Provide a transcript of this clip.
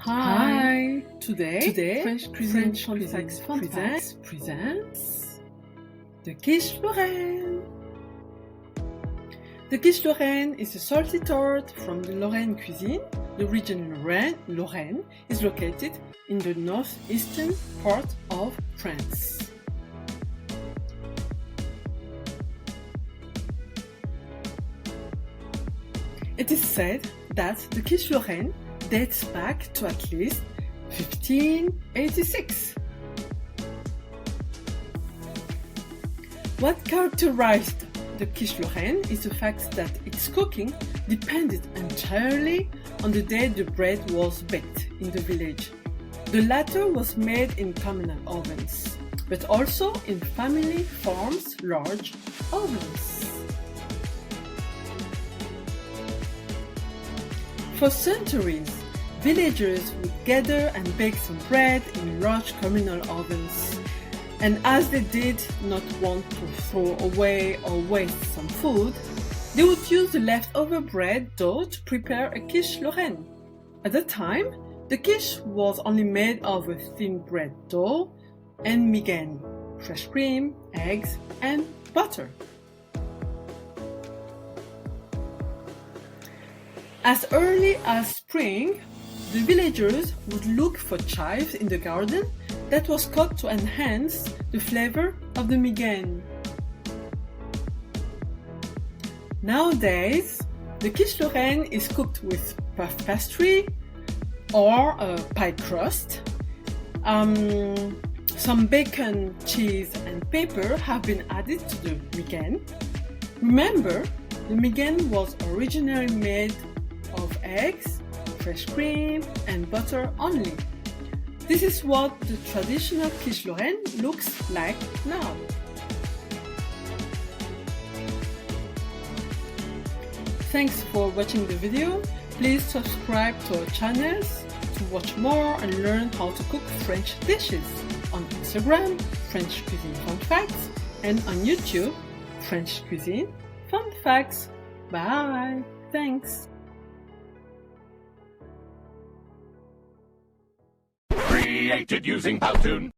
Hi! Today French Cuisine presents the quiche Lorraine. The quiche Lorraine is a salty tart from the Lorraine cuisine. The region Lorraine is located in the northeastern part of France. It is said that the quiche Lorraine dates back to at least 1586. What characterized the quiche Lorraine is the fact that its cooking depended entirely on the day the bread was baked in the village. The latter was made in communal ovens, but also in family farms' large ovens. For centuries, villagers would gather and bake some bread in large communal ovens, and as they did not want to throw away or waste some food, they would use the leftover bread dough to prepare a quiche Lorraine. At the time, the quiche was only made of a thin bread dough and migaine, fresh cream, eggs, and butter. As early as spring, the villagers would look for chives in the garden that was cut to enhance the flavor of the migaine. Nowadays, the quiche Lorraine is cooked with puff pastry or a pie crust. Some bacon, cheese, and pepper have been added to the migaine. Remember, the migaine was originally made of eggs, fresh cream, and butter only. This is what the traditional quiche Lorraine looks like now. Thanks for watching the video. Please subscribe to our channels to watch more and learn how to cook French dishes. On Instagram, French Cuisine Fun Facts, and on YouTube, French Cuisine Fun Facts. Bye! Thanks! Created using Powtoon.